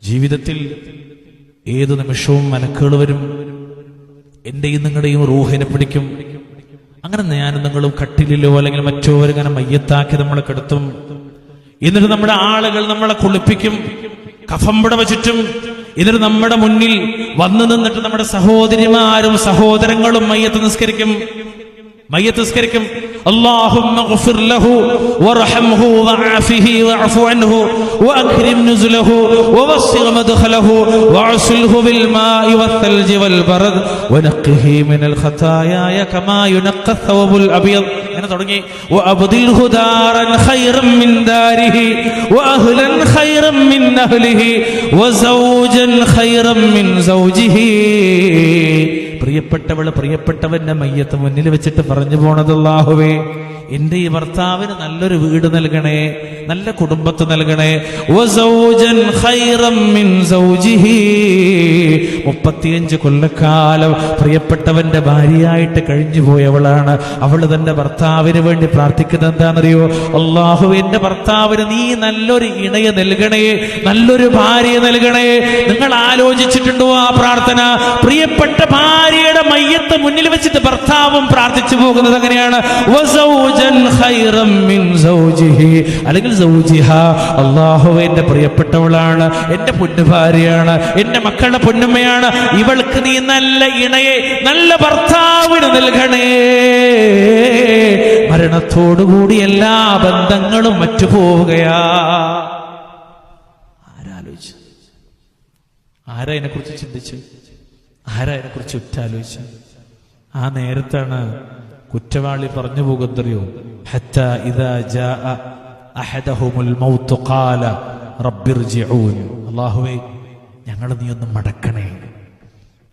ജീവിതത്തിൽ ഏതു നിമിഷവും മലക്കുകൾ വരും, എന്റെയും നിങ്ങളുടെയും റൂഹിനെ പിടിക്കും. അങ്ങനെ ഞാനും നിങ്ങളും കട്ടിലിലോ അല്ലെങ്കിൽ മറ്റോ ഇങ്ങനെ മയ്യത്താക്കി നമ്മളെ കിടത്തും. എന്നിട്ട് നമ്മുടെ ആളുകൾ നമ്മളെ കുളിപ്പിക്കും, കഫംപുടവ ചുറ്റും. എന്നിട്ട് നമ്മുടെ മുന്നിൽ വന്നു നിന്നിട്ട് നമ്മുടെ സഹോദരിമാരും സഹോദരങ്ങളും മയ്യത്ത് നിസ്കരിക്കും. اللهم اغفر له وارحمه وعافه واعف عنه واكرم نزله ووسع مدخله واغسله بالماء والثلج والبرد ونقه من الخطايا كما ينقى الثوب الابيض. അങ്ങനെ തുടങ്ങി وابدله دارا خيرا من داره واهلا خيرا من اهله وزوجا خيرا من زوجه. പ്രിയപ്പെട്ടവള് പ്രിയപ്പെട്ടവന്റെ മയ്യത്ത് മുന്നിൽ വെച്ചിട്ട് പറഞ്ഞു പോണത്, അല്ലാഹുവേ എന്റെ ഈ ഭർത്താവിന് നല്ലൊരു വീട് നൽകണേ, നല്ല കുടുംബത്തെ നൽകണേ. 35 കൊല്ലക്കാലം പ്രിയപ്പെട്ടവന്റെ ഭാര്യയായിട്ട് കഴിഞ്ഞു പോയവളാണ്. അവള് തന്റെ ഭർത്താവിന് വേണ്ടി പ്രാർത്ഥിക്കുന്നത് എന്താണെന്നറിയോ? അല്ലാഹുവേ എന്റെ ഭർത്താവിന് നീ നല്ലൊരു ഇണയെ നൽകണേ, നല്ലൊരു ഭാര്യയെ നൽകണേ. നിങ്ങൾ ആലോചിച്ചിട്ടുണ്ടോ ആ പ്രാർത്ഥന? പ്രിയപ്പെട്ട ഭാര്യയുടെ മയ്യത്ത് മുന്നിൽ വെച്ചിട്ട് ഭർത്താവും പ്രാർത്ഥിച്ചു പോകുന്നത് അങ്ങനെയാണ്. അല്ലെങ്കിൽ അല്ലാഹുവേ എന്റെ പ്രിയപ്പെട്ടവളാണ്, എന്റെ പൊന്നു ഭാര്യയാണ്, എന്റെ മക്കളുടെ പൊന്നുമ്മയാണ്, ഇവൾക്ക് നീ നല്ല ഇണയെ നല്ല ഭർത്താവിന് നൽകണേ. മരണത്തോടുകൂടി എല്ലാ ബന്ധങ്ങളും മറ്റുപോവുകയാ. ആരാലോചിച്ചു? ആരാ അതിനെക്കുറിച്ച് ചിന്തിച്ചു? ആരാ അതിനെക്കുറിച്ച് ഉറ്റാലോചിച്ചു? ആ നേരത്താണ് കുറ്റവാളി പറഞ്ഞു പോകുന്നറിയോ? ഹത്താ ഇദാ ജാഅ അഹദഹുമുൽ മൗത്ത് ഖാല റബ്ബിർജിഊൻ. അല്ലാഹുവേ ഞങ്ങളെ നീ ഒന്ന് മടക്കണേ,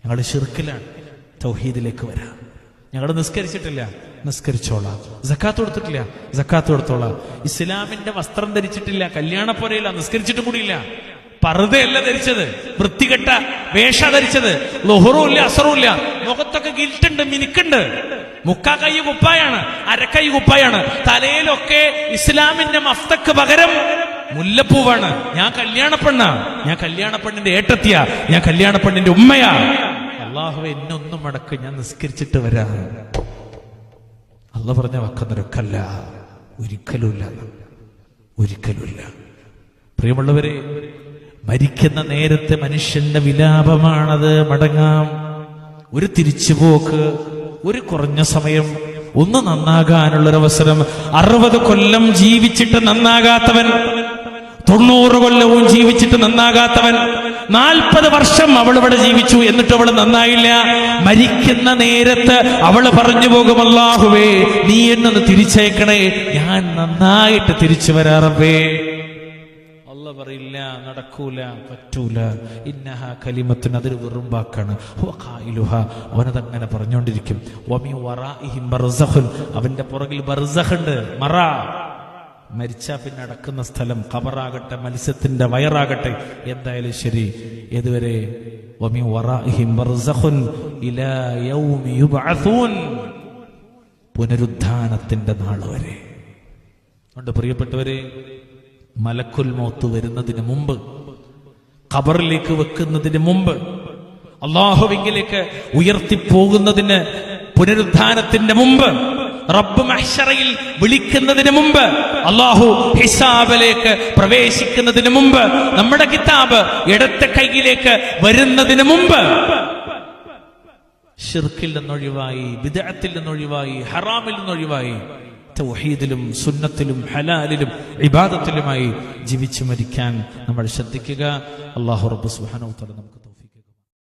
ഞങ്ങൾ ശിർക്കിലാണ്, തൗഹീദിലേക്ക് വരാം. ഞങ്ങൾ നിസ്കരിച്ചിട്ടില്ല, നിസ്കരിച്ചോളാം. സക്കാത്ത് കൊടുത്തിട്ടില്ല, സക്കാത്ത് കൊടുത്തോളാം. ഇസ്ലാമിന്റെ വസ്ത്രം ധരിച്ചിട്ടില്ല, കല്യാണപ്പോരെയില്ല, നിസ്കരിച്ചിട്ട് കൂടിയില്ല. പർദ്ദയല്ല ധരിച്ചത്, വൃത്തികെട്ട വേഷ ധരിച്ചത്. ളുഹറും ഇല്ല, അസറും ഇല്ല, മുഖത്തൊക്കെ ഗിൽറ്റുണ്ട്, മിനുക്കുണ്ട്. മുക്കാ കൈ കുപ്പായാണ്, അരക്കൈ കുപ്പായാണ്, തലയിലൊക്കെ ഇസ്ലാമിന്റെ മഫ്തക്ക് പകരം മുല്ലപ്പൂവാണ്. ഞാൻ കല്യാണപ്പെണ്ണാ, ഞാൻ കല്യാണപ്പെണ്ണിന്റെ ഏട്ടത്തിയാ, ഞാൻ കല്യാണപ്പെണ്ണിന്റെ ഉമ്മയാ. അല്ലാഹുവേ എന്നെ ഒന്നും മടക്ക്, ഞാൻ നിസ്കരിച്ചിട്ട് വരാം. അല്ലാഹു പറഞ്ഞ വാക്കുന്നൊരൊക്കല്ല, ഒരിക്കലുമില്ല, ഒരിക്കലുമില്ല. പ്രിയമുള്ളവരെ, മരിക്കുന്ന നേരത്തെ മനുഷ്യന്റെ വിലാപമാണത്. മടങ്ങാം, ഒരു തിരിച്ചുപോക്ക്, ഒരു കുറഞ്ഞ സമയം, ഒന്ന് നന്നാകാനുള്ളൊരവസരം. 60 കൊല്ലം ജീവിച്ചിട്ട് നന്നാകാത്തവൻ, 90 കൊല്ലവും ജീവിച്ചിട്ട് നന്നാകാത്തവൻ, 40 വർഷം അവൾ ഇവിടെ ജീവിച്ചു, എന്നിട്ട് അവൾ നന്നായില്ല. മരിക്കുന്ന നേരത്ത് അവള് പറഞ്ഞു പോകും, അല്ലാഹുവേ നീ എന്നൊന്ന് തിരിച്ചയക്കണേ, ഞാൻ നന്നായിട്ട് തിരിച്ചു വരാറേ. അല്ലാഹു പറയില്ല, നടക്കൂല, പറ്റൂല. ഇന്നഹ കലിമത്തുൻ, അതൊരു വെറും വാക്കാണ്. അവനതങ്ങനെ പറഞ്ഞുകൊണ്ടിരിക്കും. വമി വറാഇഹിം ബർസഖുൻ, അവന്റെ പുറകിൽ ബർസഖുണ്ട്, മറ. മരിച്ചാ പിന്നെ അടക്കുന്ന സ്ഥലം ഖബറാകട്ടെ, മത്സ്യത്തിന്റെ വയറാകട്ടെ, എന്തായാലും ശരി. ഏതുവരെ? വമി വറാഇഹിം ബർസഖുൻ ഇലാ യൗമി യുബ്അസൂൻ, പുനരുദ്ധാനത്തിന്റെ നാൾ വരെ. അതുകൊണ്ട് പ്രിയപ്പെട്ടവരെ, മലക്കുൽ മൗത്ത് വരുന്നതിന് മുമ്പ്, ഖബറിലേക്ക് വെക്കുന്നതിന് മുമ്പ്, അല്ലാഹുവിലേക്ക് ഉയർത്തിപ്പോകുന്നതിന്, പുനരുദ്ധാനത്തിന്റെ മുമ്പ്, റബ്ബ് മഹ്ശറയിൽ വിളിക്കുന്നതിന് മുമ്പ്, അല്ലാഹു ഹിസാബിലേക്ക് പ്രവേശിക്കുന്നതിന് മുമ്പ്, നമ്മുടെ കിതാബ് ഇടത്തെ കൈയിലേക്ക് വരുന്നതിന് മുമ്പ് ശിർക്കിൽ നിന്നൊഴിവായി, ബിദ്അത്തിൽ നിന്നൊഴിവായി, ഹറാമിൽ നിന്നൊഴിവായി, തൗഹീദിലും സുന്നത്തിലും ഹലാലിലും ഇബാദത്തിലുമായി ജീവിച്ചു മരിക്കാൻ നമ്മൾ ശ്രദ്ധിക്കുക. അല്ലാഹു റബ്ബ് സുബ്ഹാനഹു വ തആല നമുക്ക്